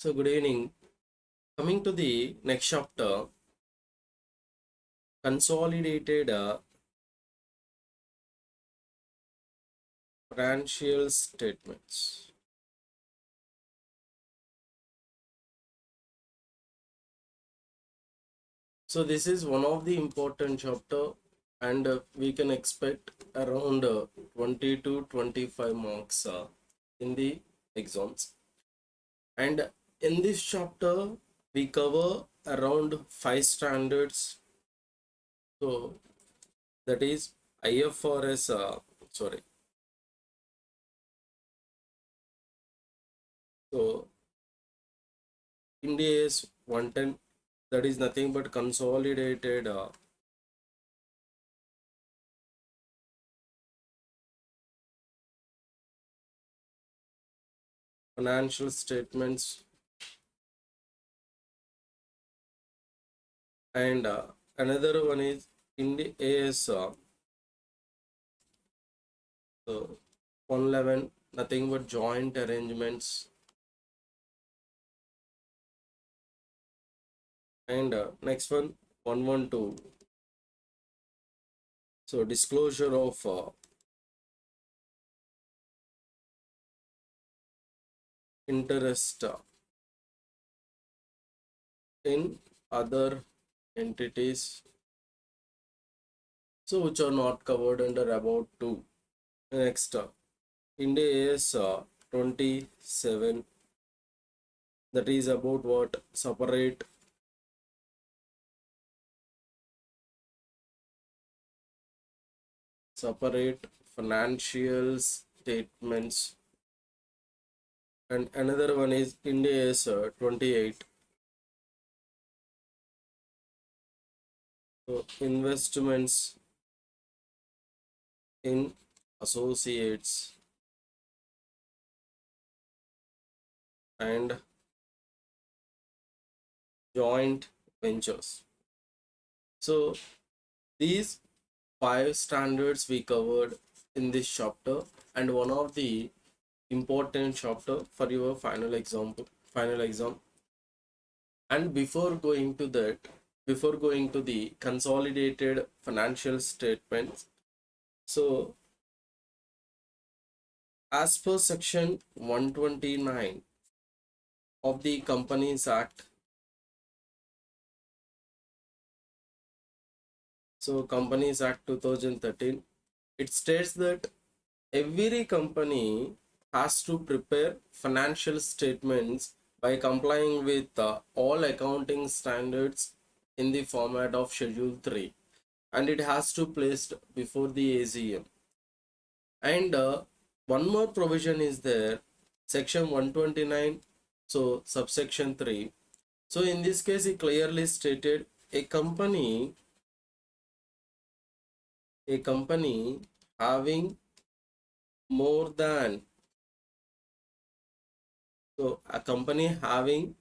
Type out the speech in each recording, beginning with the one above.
So good evening. Coming to the next chapter, consolidated financial statements. So this is one of the important chapter, and we can expect around 20 to 25 marks in the exams. And in this chapter, we cover around five standards. So that is IFRS. Sorry. So IndAS 110, that is nothing but consolidated financial statements, and another one is IndAS 111, nothing but joint arrangements, and next one 112. So disclosure of interest in other entities, so which are not covered under about 2. Next, IndAS 27, that is about what? Separate financial statements, and another one is IndAS 28. So investments in associates and joint ventures. So these five standards we covered in this chapter, and one of the important chapter for your final exam. And before going to the consolidated financial statements, so as per section 129 of the Companies Act, so Companies Act 2013, it states that every company has to prepare financial statements by complying with all accounting standards in the format of Schedule 3, and it has to placed before the AGM. And one more provision is there, section 129, so subsection 3. So in this case, it clearly stated a company having more than, so a company having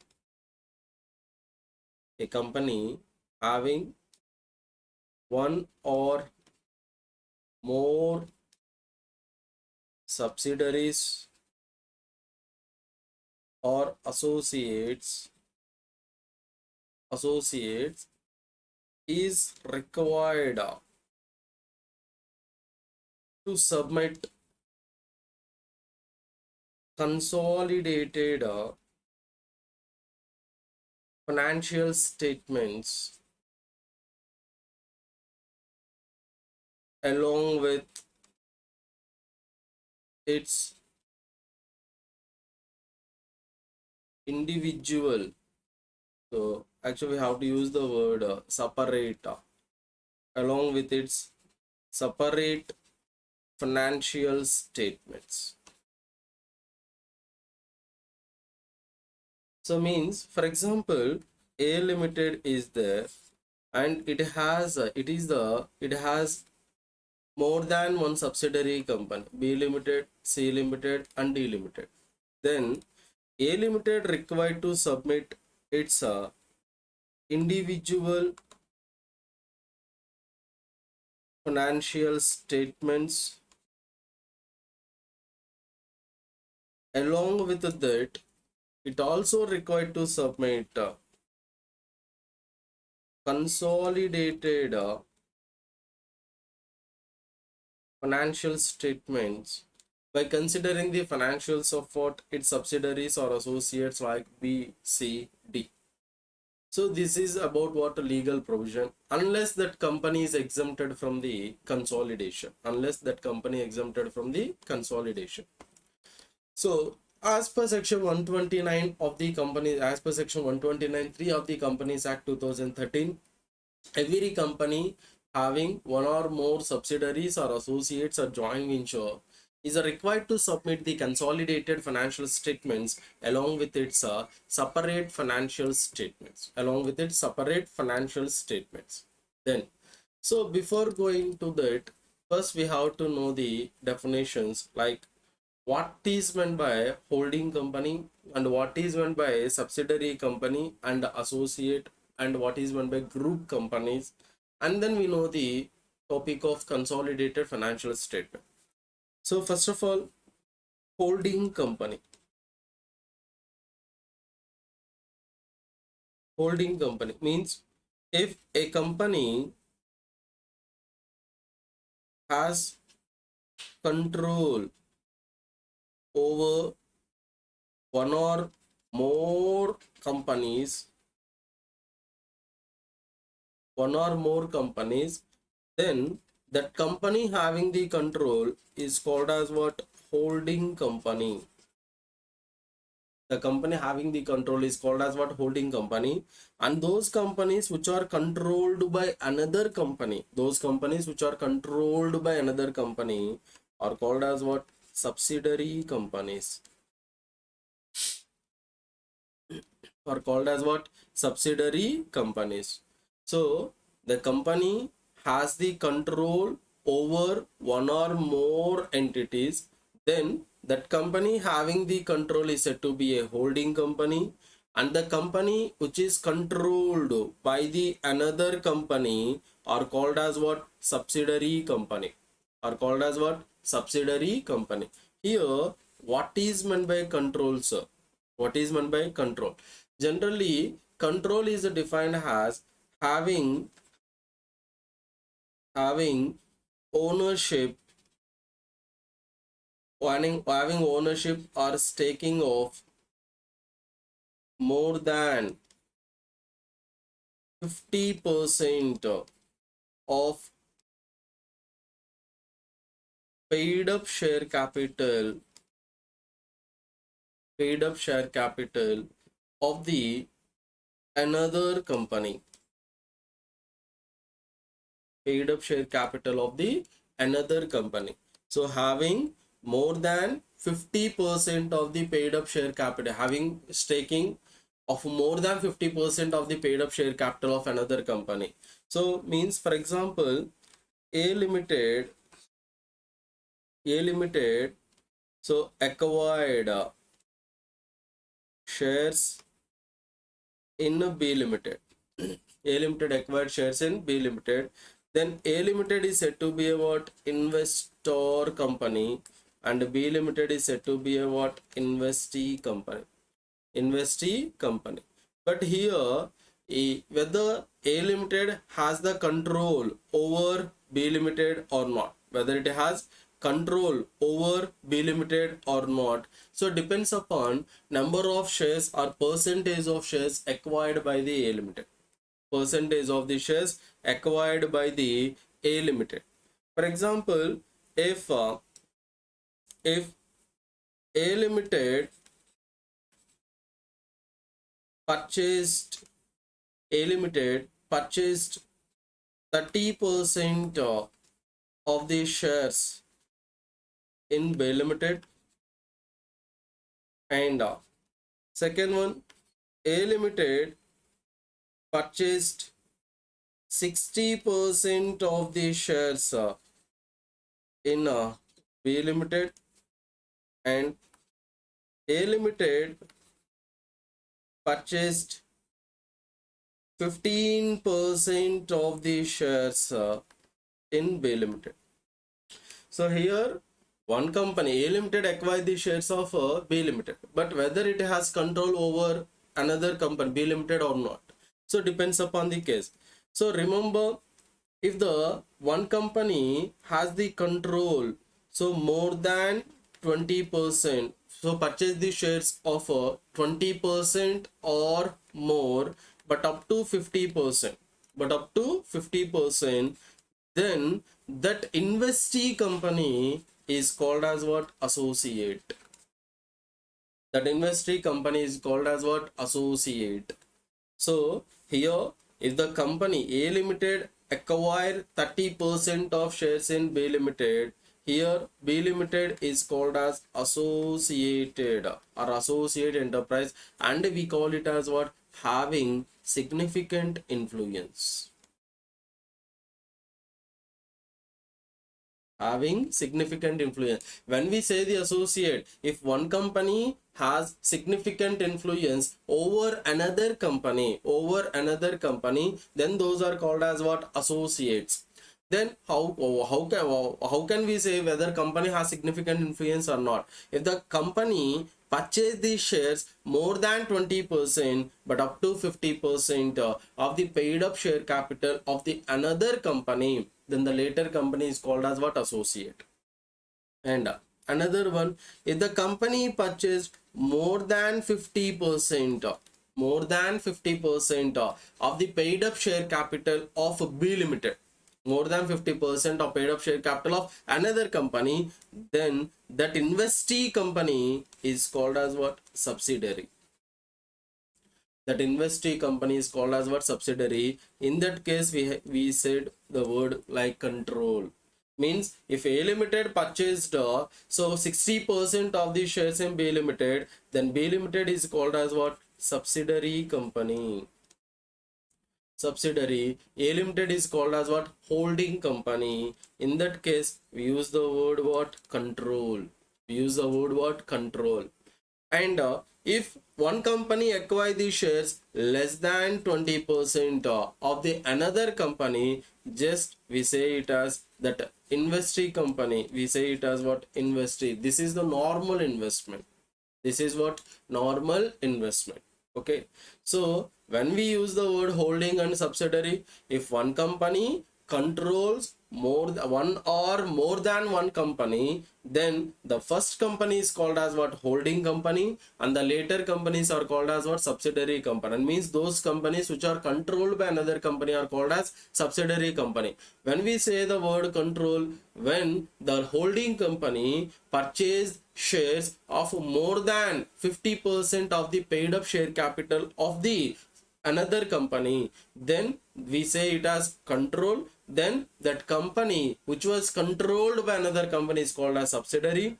one or more subsidiaries or associates is required to submit consolidated financial statements along with its individual, so actually we have to use the word separate, along with its separate financial statements. So means, for example, A Limited is there, and it has more than one subsidiary company, B Limited, C Limited, and D Limited. Then A Limited required to submit its individual financial statements. Along with that, It also required to submit consolidated financial statements by considering the financials of what its subsidiaries or associates like B, C, D. So this is about what a legal provision, unless that company is exempted from the consolidation, unless that company exempted from the consolidation. So as per section 129 of the company, as per section 129(3) of the Companies Act 2013, every company having one or more subsidiaries or associates or joint venture is required to submit the consolidated financial statements along with its separate financial statements, then, so before going to that, first we have to know the definitions, like what is meant by holding company and what is meant by subsidiary company and associate, and what is meant by group companies, and then we know the topic of consolidated financial statement. So first of all, holding company. Holding company means if a company has control over one or more companies, then that company having the control is called as what? Holding company. The company having the control is called as what? Holding company. And those companies which are controlled by another company, are called as what? Subsidiary companies. Are called as what? Subsidiary companies. So the company has the control over one or more entities, then that company having the control is said to be a holding company, and the company which is controlled by the another company are called as what? Subsidiary company. Are called as what? Subsidiary company. Here, what is meant by control, sir? What is meant by control? Generally, control is defined as having ownership, having ownership or staking of more than 50% of paid up share capital, of the another company. Paid up share capital of the another company. So having more than 50% of the paid up share capital, having staking of more than 50% of the paid up share capital of another company. So means, for example, A Limited, so acquired shares in B Limited. A Limited acquired shares in B Limited. Then A Limited is said to be a what? Investor company, and B Limited is said to be a what? Investee company. But here, whether A Limited has the control over B Limited or not, whether it has control over B Limited or not, so it depends upon number of shares or percentage of shares acquired by the A Limited. Percentage of the shares acquired by the A Limited. For example, if A Limited purchased A Limited purchased 30% of the shares in B Limited, and second one, A Limited purchased 60% of the shares in B Limited, and A Limited purchased 15% of the shares in B Limited. So here, one company, A Limited, acquired the shares of B Limited, but whether it has control over another company, B Limited, or not. So depends upon the case. So remember, if the one company has the control, so more than 20%, so purchase the shares of 20% or more, but up to 50%, then that investee company is called as what? Associate. That investee company is called as what? Associate. So here, if the company A Limited acquire 30% of shares in B Limited, here B Limited is called as associated or associate enterprise, and we call it as what? Having significant influence. Having significant influence. When we say the associate, if one company has significant influence over another company, then those are called as what? Associates. Then how can we say whether company has significant influence or not? If the company purchase these shares more than 20%, but up to 50% of the paid up share capital of the another company, then the later company is called as what? Associate. And another one, if the company purchased more than 50%, of the paid up share capital of B Limited, more than 50% of paid up share capital of another company, then that investee company is called as what? Subsidiary. That investee company is called as what? Subsidiary. In that case, we said the word like control. Means if A Limited purchased so 60% of the shares in B Limited, then B Limited is called as what? Subsidiary company. Subsidiary. A Limited is called as what? Holding company. In that case, we use the word what? Control. We use the word what? Control. And if one company acquire the shares less than 20% of the another company, just we say it as that investee company. We say it as what? Investee. This is the normal investment. This is what? Normal investment. Okay. So when we use the word holding and subsidiary, if one company controls one or more than one company, then the first company is called as what? Holding company, and the later companies are called as what? Subsidiary company. And means those companies which are controlled by another company are called as subsidiary company. When we say the word control, when the holding company purchase shares of more than 50% of the paid up share capital of the another company, then we say it as control. Then that company which was controlled by another company is called as subsidiary.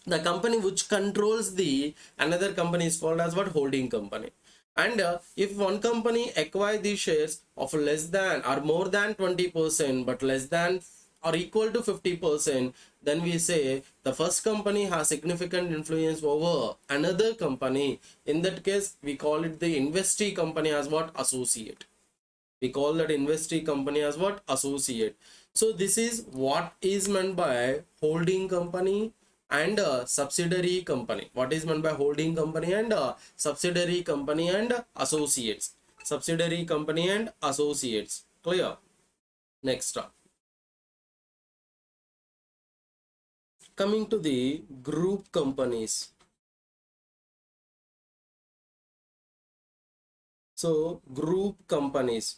The company which controls the another company is called as what? Holding company. And if one company acquire these shares of less than or more than 20%, but less than or equal to 50%, then we say the first company has significant influence over another company. In that case, we call it the investee company as what? Associate. We call that investee company as what? Associate. So this is what is meant by holding company and subsidiary company. What is meant by holding company and subsidiary company and associates? Subsidiary company and associates. Clear? Next up, coming to the group companies. So group companies.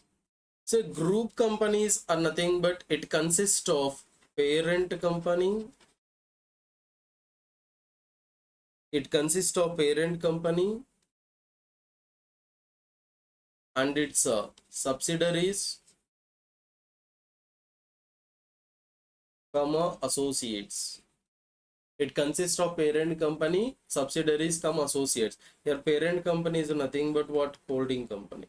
So group companies are nothing but it consists of parent company. It consists of parent company and its subsidiaries, comma associates. It consists of parent company, subsidiaries, come associates. Your parent company is nothing but what? Holding company.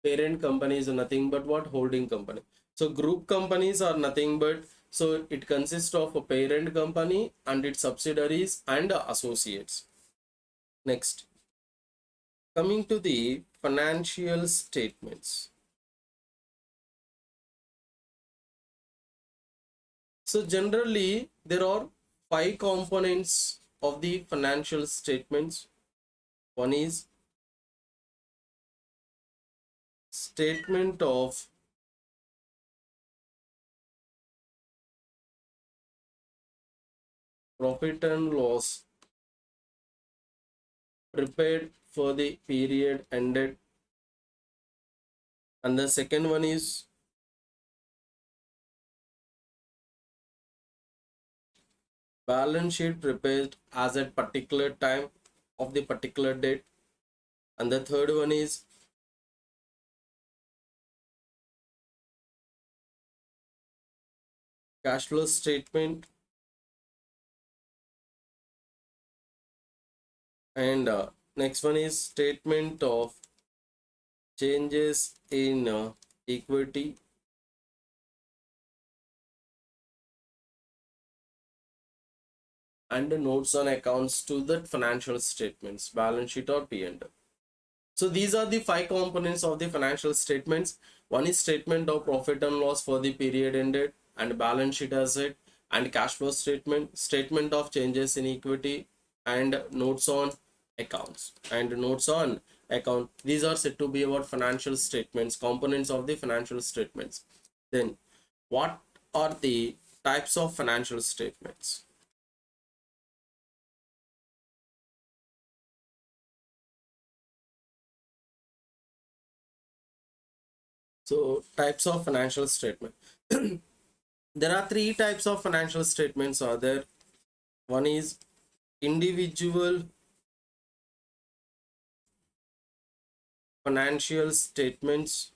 Parent company is nothing but what? Holding company. So group companies are nothing but, so it consists of a parent company and its subsidiaries and associates. Next, coming to the financial statements. So generally there are five components of the financial statements. One is statement of profit and loss prepared for the period ended, and the second one is balance sheet prepared as at particular time of the particular date, and the third one is cash flow statement, and next one is statement of changes in equity, and the notes on accounts to the financial statements, balance sheet or P&L. So these are the five components of the financial statements. One is statement of profit and loss for the period ended, and balance sheet asset, and cash flow statement, statement of changes in equity, and notes on accounts and notes on account. These are said to be about financial statements, components of the financial statements. Then what are the types of financial statements? So types of financial statement. There are three types of financial statements are there. One is individual financial statements,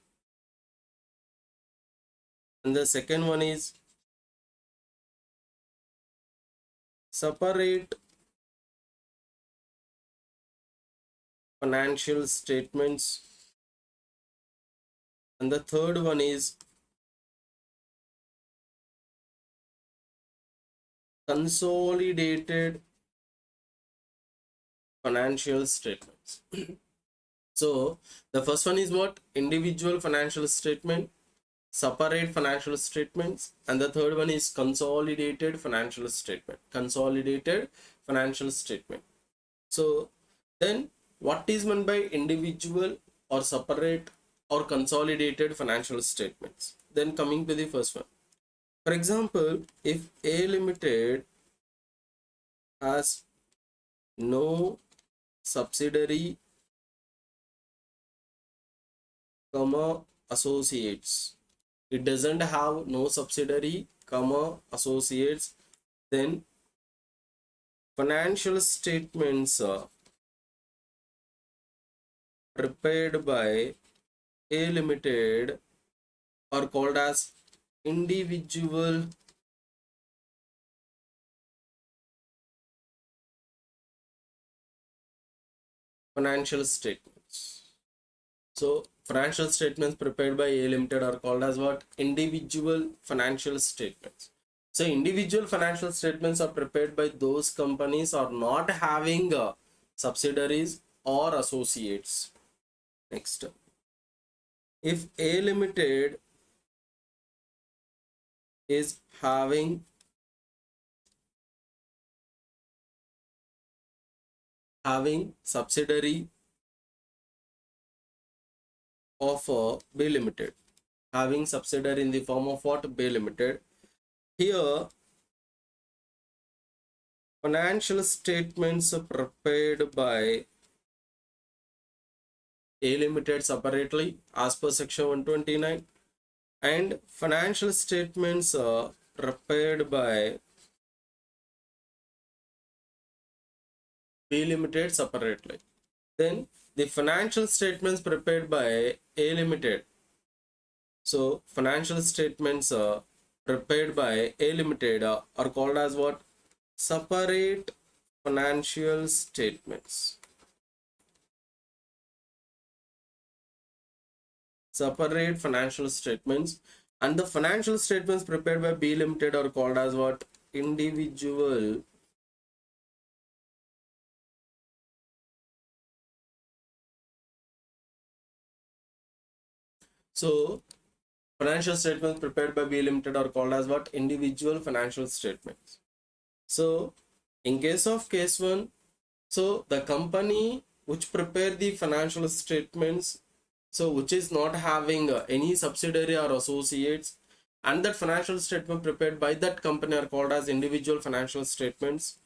and the second one is separate financial statements, and the third one is consolidated financial statements. So the first one is what? Individual financial statement, separate financial statements, and the third one is consolidated financial statement. Consolidated financial statement. So then what is meant by individual or separate or consolidated financial statements? Then coming to the first one. For example, if A Limited has no subsidiary, comma, associates. It doesn't have no subsidiary, comma, associates. Then financial statements prepared by A Limited are called as individual financial statements. So financial statements prepared by A Limited are called as what? Individual financial statements. So individual financial statements are prepared by those companies are not having subsidiaries or associates. Next, if A Limited is having subsidiary of B Limited, having subsidiary in the form of what? B Limited. Here financial statements prepared by A Limited separately as per section 129, and financial statements prepared by B Limited separately. Then the financial statements prepared by A Limited. So financial statements prepared by A Limited are called as what? Separate financial statements. Separate financial statements, and the financial statements prepared by B Limited are called as what? Individual so Financial statements prepared by B Limited are called as what? Individual financial statements. So in case 1, so the company which prepare the financial statements, so which is not having any subsidiary or associates, and that financial statement prepared by that company are called as individual financial statements.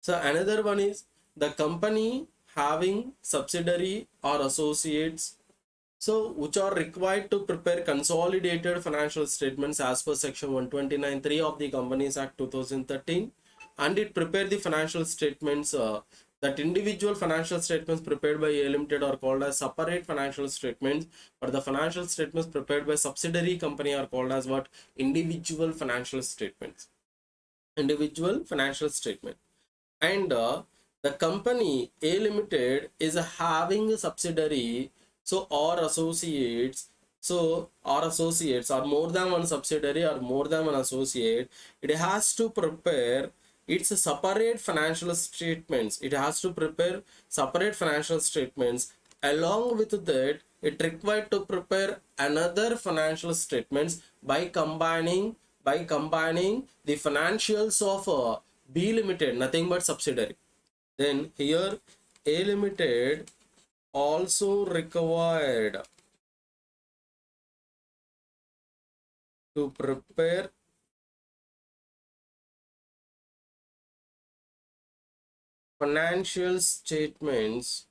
So another one is the company having subsidiary or associates, so which are required to prepare consolidated financial statements as per section 129(3) of the Companies Act 2013, and it prepare the financial statements, that individual financial statements prepared by A Limited are called as separate financial statements, but the financial statements prepared by subsidiary company are called as what? Individual financial statements. Individual financial statement. And the company A Limited is having a subsidiary, so or associates, so or associates or more than one subsidiary or more than one associate, it has to prepare its separate financial statements. It has to prepare separate financial statements. Along with that, it required to prepare another financial statements by combining the financials of B Limited, nothing but subsidiary. Then here A Limited also required to prepare financial statements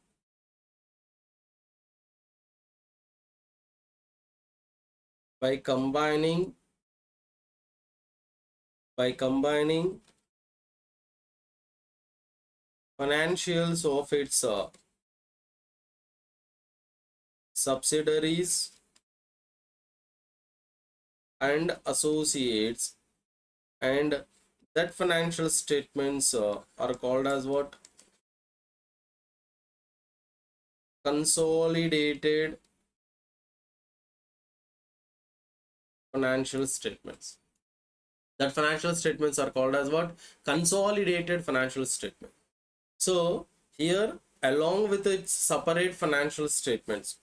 by combining financials of its subsidiaries and associates, and that financial statements are called as what? Consolidated financial statements. That financial statements are called as what? Consolidated financial statement. So here, along with its separate financial statements,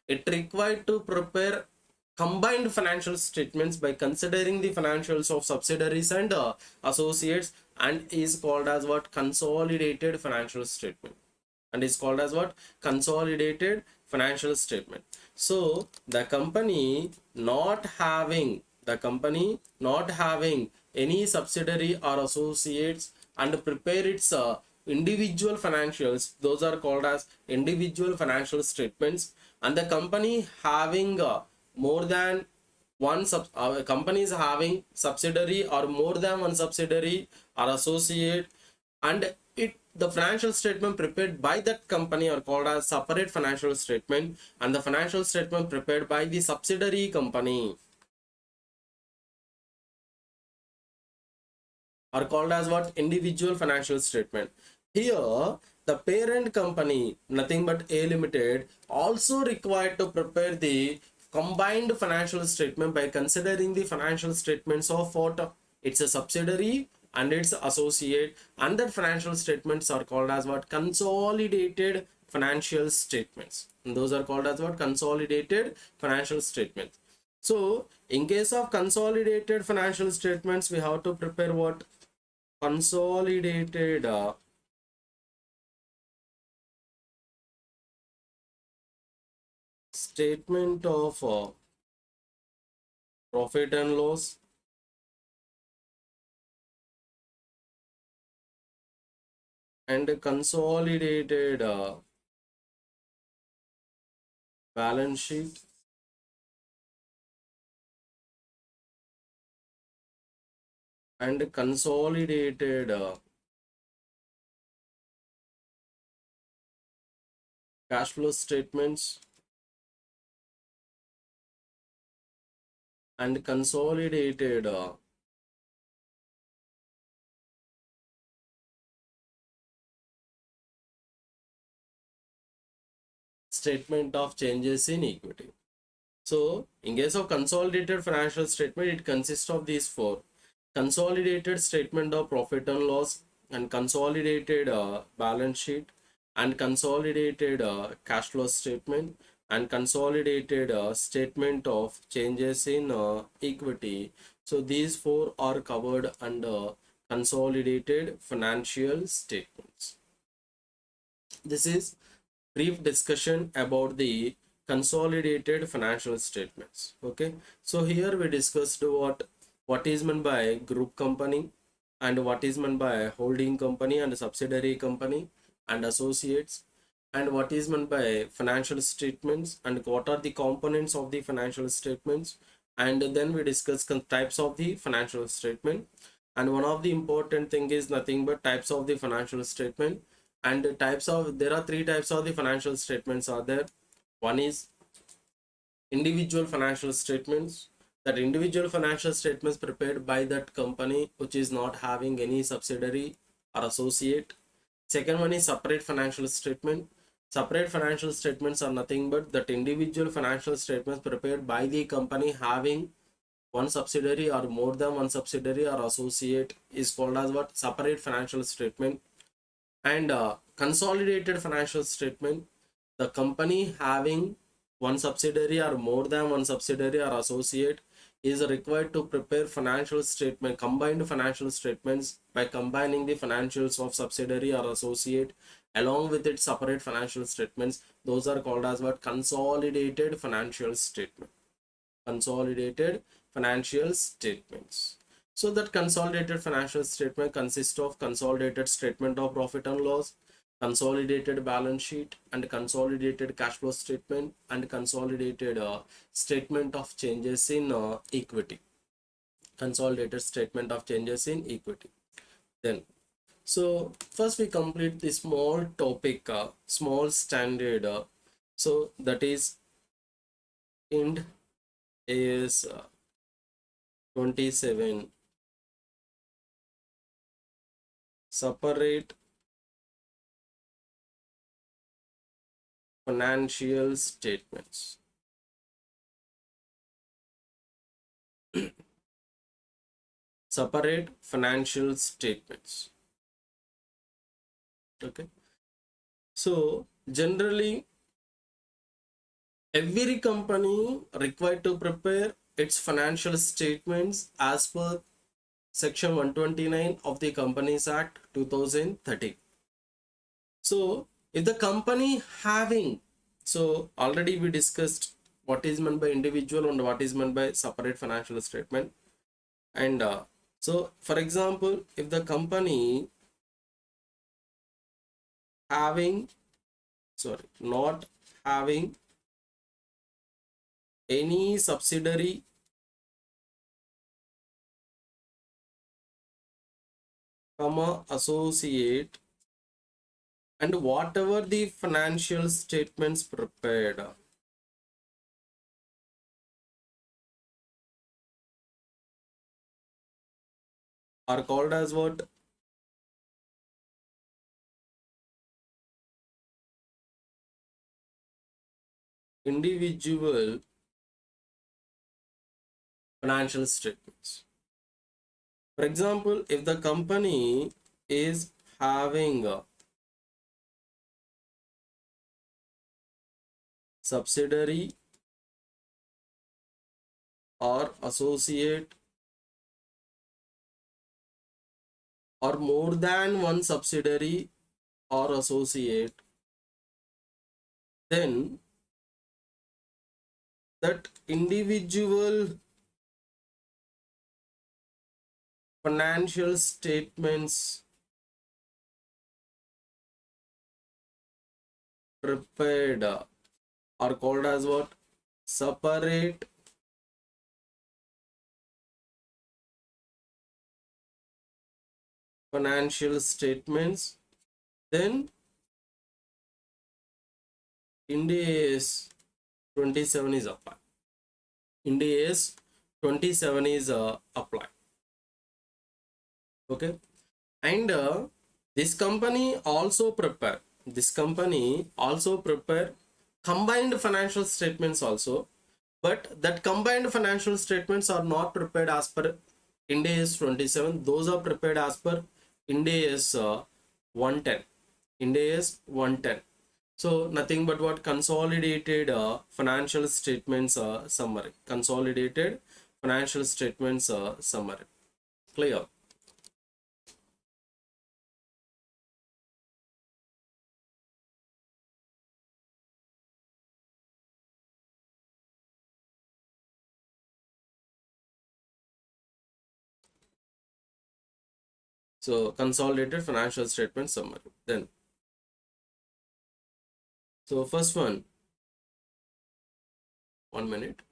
it required to prepare combined financial statements by considering the financials of subsidiaries and associates, and is called as what? Consolidated financial statement. And is called as what? Consolidated financial statement. So the company not having any subsidiary or associates and prepare its individual financials, those are called as individual financial statements. And the company having more than one companies having subsidiary or more than one subsidiary or associate, and the financial statement prepared by that company are called as separate financial statement, and the financial statement prepared by the subsidiary company are called as what? Individual financial statement. Here the parent company, nothing but A Limited, also required to prepare the combined financial statement by considering the financial statements of what? It's a subsidiary and its associate, and that financial statements are called as what? Consolidated financial statements. And those are called as what? Consolidated financial statements. So in case of consolidated financial statements, we have to prepare what? Consolidated statement of profit and loss, and consolidated balance sheet, and consolidated cash flow statements, and consolidated statement of changes in equity. So in case of consolidated financial statement, it consists of these four: consolidated statement of profit and loss, and consolidated balance sheet, and consolidated cash flow statement, and consolidated statement of changes in equity. So these four are covered under consolidated financial statements. This is brief discussion about the consolidated financial statements. Okay, so here we discussed what is meant by group company, and what is meant by holding company and subsidiary company and associates, and what is meant by financial statements and what are the components of the financial statements. And then we discuss types of the financial statement, and one of the important thing is nothing but types of the financial statement. And the types of, there are three types of the financial statements are there. One is individual financial statements, that individual financial statements prepared by that company which is not having any subsidiary or associate. Second one is separate financial statement. Separate financial statements are nothing but that individual financial statements prepared by the company having one subsidiary or more than one subsidiary or associate is called as what? Separate financial statement. And consolidated financial statement, the company having one subsidiary or more than one subsidiary or associate is required to prepare financial statement, combined financial statements by combining the financials of subsidiary or associate along with its separate financial statements. Those are called as what? Consolidated financial statement. Consolidated financial statements. So that consolidated financial statement consists of consolidated statement of profit and loss, consolidated balance sheet, and consolidated cash flow statement, and consolidated statement of changes in equity. Consolidated statement of changes in equity. Then, so first we complete the small topic, small standard. So that is IndAS 27, separate financial statements. Separate financial statements. Okay, so generally every company required to prepare its financial statements as per section 129 of the Companies Act 2013. So if the company having, so already we discussed what is meant by individual and what is meant by separate financial statement. And so for example, if the company having, sorry, not having any subsidiary comma associate, and whatever the financial statements prepared are called as what? Individual financial statements. For example, if the company is having a subsidiary or associate or more than one subsidiary or associate, then that individual financial statements prepared are called as what? Separate financial statements. Then IndAS 27 is applied. IndAS 27 is applied. Okay, and this company also prepare combined financial statements also, but that combined financial statements are not prepared as per IndAS 27. Those are prepared as per IndAS 110. IndAS 110. So nothing but what consolidated financial statements summary. Consolidated financial statements summary. Clear? So consolidated financial statement summary. Then, so first one minute.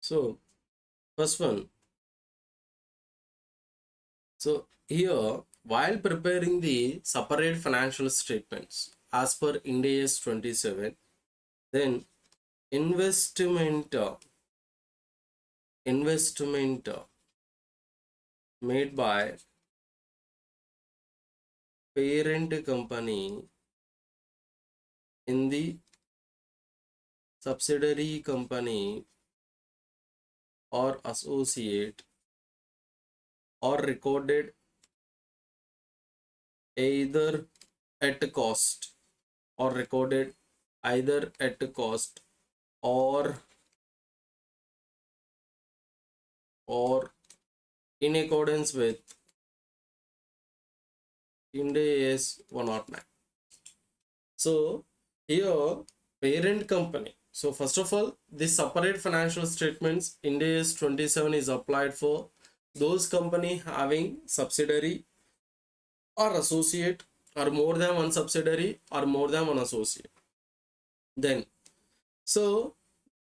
So first one. So here, while preparing the separate financial statements as per IndAS 27, then investment investment made by parent company in the subsidiary company or associate or recorded either at cost or recorded either at cost or or in accordance with IndAS 109. So here parent company. So first of all, this separate financial statements IndAS 27 is applied for those company having subsidiary or associate or more than one subsidiary or more than one associate. Then so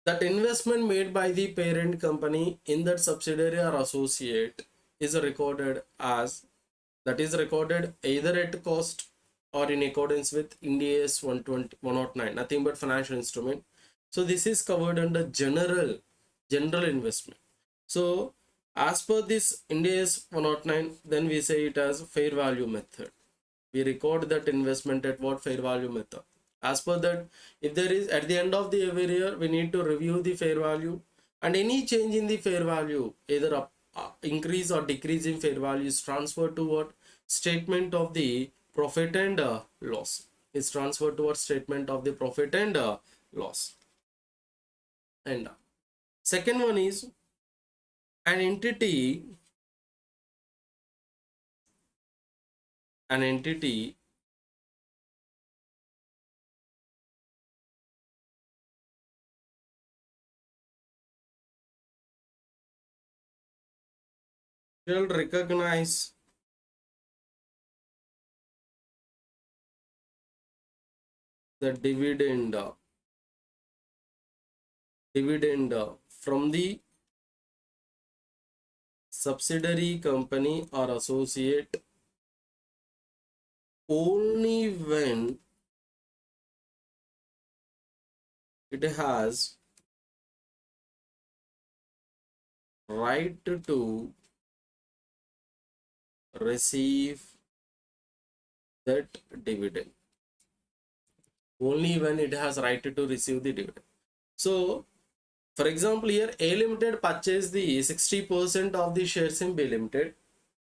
that investment made by the parent company in that subsidiary or associate is recorded as that is recorded either at cost or in accordance with IndAS 109, nothing but financial instrument. So this is covered under general investment. So as per this IndAS 109, then we say it as fair value method. We record that investment at what fair value method. As per that, if there is at the end of the every year, we need to review the fair value, and any change in the fair value, either increase or decrease in fair value, is transferred to what statement of the profit and loss. Is transferred towards statement of the profit and loss. And second one is an entity an entity shall recognize the dividend from the subsidiary company or associate only when it has right to receive that dividend. Only when it has right to receive the dividend. So for example, here A Limited purchased the 60% of the shares in B Limited.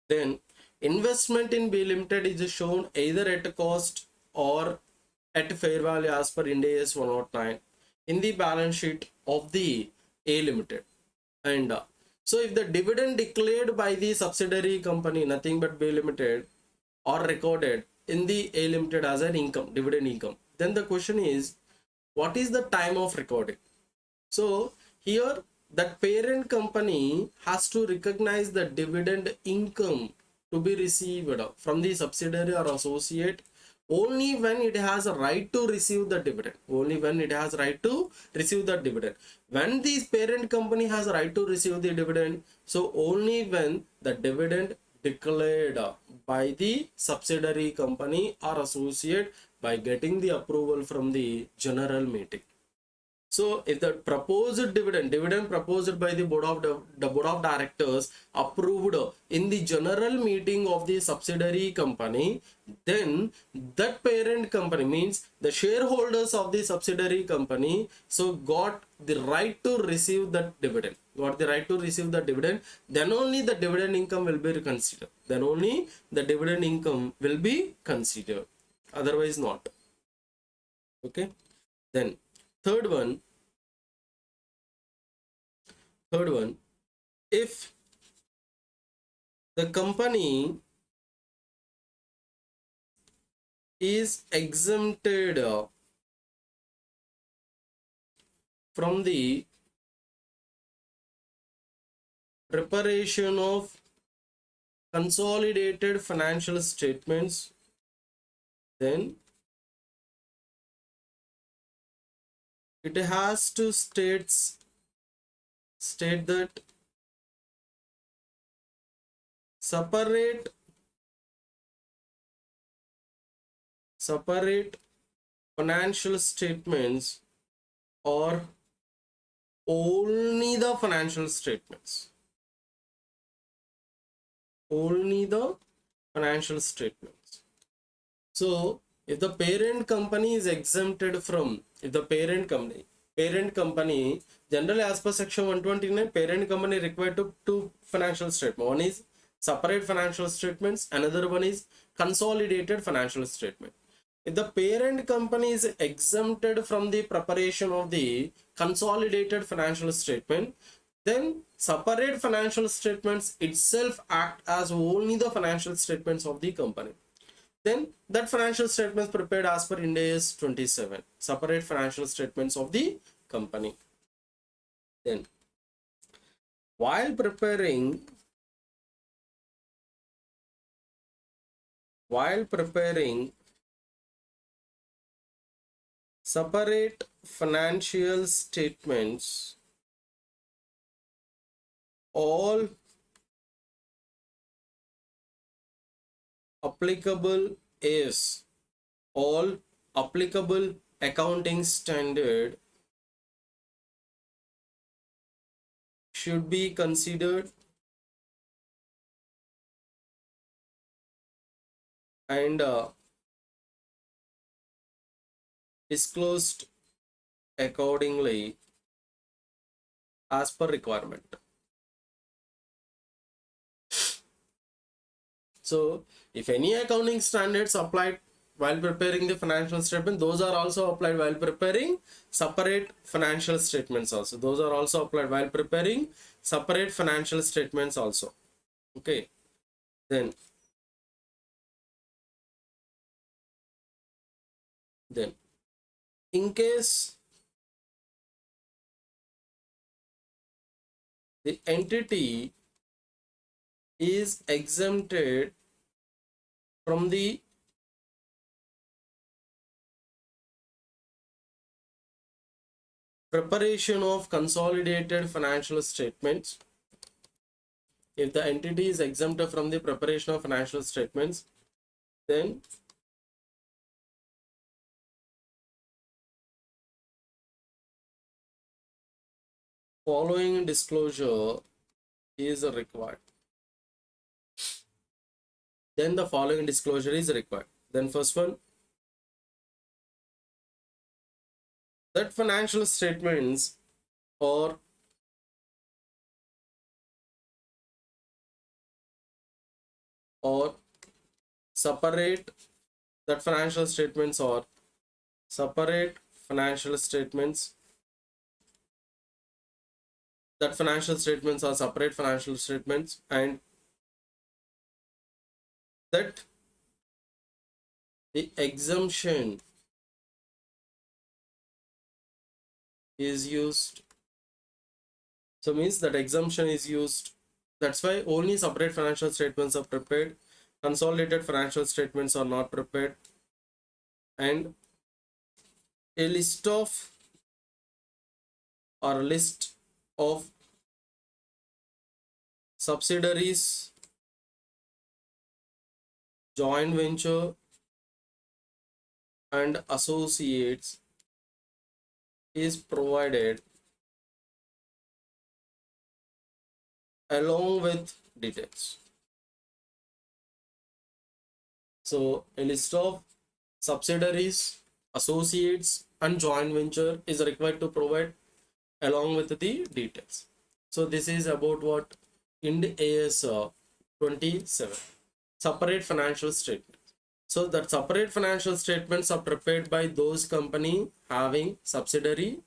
Then investment in B Limited is shown either at cost or at fair value as per IndAS 109 in the balance sheet of the A Limited. And so if the dividend declared by the subsidiary company, nothing but B Limited, or recorded in the A Limited as an income, dividend income, then the question is, what is the time of recording? So here that parent company has to recognize the dividend income to be received from the subsidiary or associate only when it has a right to receive the dividend. Only when it has right to receive the dividend. When the parent company has a right to receive the dividend, so only when the dividend declared by the subsidiary company or associate by getting the approval from the general meeting. So if the proposed dividend proposed by the board of directors approved in the general meeting of the subsidiary company, then that parent company, means the shareholders of the subsidiary company, so got the right to receive that dividend. Got the right to receive the dividend. Then only the dividend income will be considered. Then only the dividend income will be considered. Otherwise not. Okay. Then third one, if the company is exempted from the preparation of consolidated financial statements, then it has to state that separate financial statements or only the financial statements. Only the financial statements. So if the parent company is exempted from, if the parent company, generally as per section 129, parent company required to two financial statements. One is separate financial statements, another one is consolidated financial statement. If the parent company is exempted from the preparation of the consolidated financial statement, then separate financial statements itself act as only the financial statements of the company. Then that financial statements prepared as per IndAS 27, separate financial statements of the company. Then while preparing separate financial statements, all applicable accounting standard should be considered and disclosed accordingly as per requirement. So if any accounting standards applied while preparing the financial statement, those are also applied while preparing separate financial statements also. Those are also applied while preparing separate financial statements also. Okay. Then in case the entity is exempted from the preparation of consolidated financial statements, if the entity is exempted from the preparation of financial statements, then following disclosure is required. Then the following disclosure is required. Then first one, that financial statements or separate financial statements or separate financial statements and that the exemption is used. So means that exemption is used. That's why only separate financial statements are prepared. Consolidated financial statements are not prepared. And a list of subsidiaries, joint venture and associates is provided along with details. So a list of subsidiaries, associates, and joint venture is required to provide along with the details. So this is about what IndAS 27, separate financial statement. So that separate financial statements are prepared by those company having subsidiary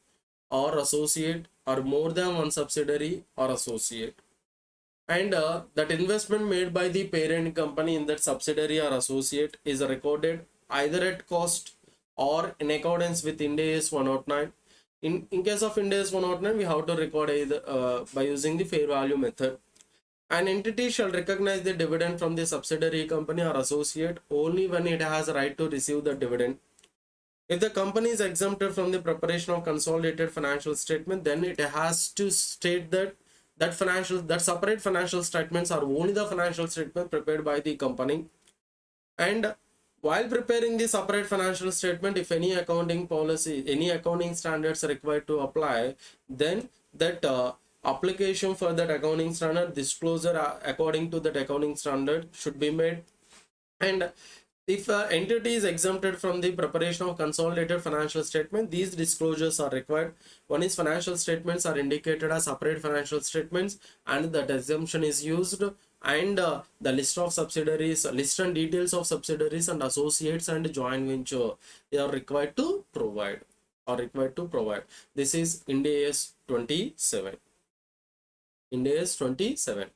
or associate or more than one subsidiary or associate, and that investment made by the parent company in that subsidiary or associate is recorded either at cost or in accordance with IndAS 109. In case of IndAS 109, we have to record either by using the fair value method. An entity shall recognize the dividend from the subsidiary company or associate only when it has a right to receive the dividend. If the company is exempted from the preparation of consolidated financial statement, then it has to state that that separate financial statements are only the financial statement prepared by the company. And while preparing the separate financial statement, if any accounting policy, any accounting standards are required to apply, then that application for that accounting standard, disclosure according to that accounting standard should be made. And if an entity is exempted from the preparation of consolidated financial statement, these disclosures are required. One is financial statements are indicated as separate financial statements, and that exemption is used. And the list of subsidiaries, list and details of subsidiaries and associates and joint venture, they are required to provide. This is IndAS 27. IndAS 27.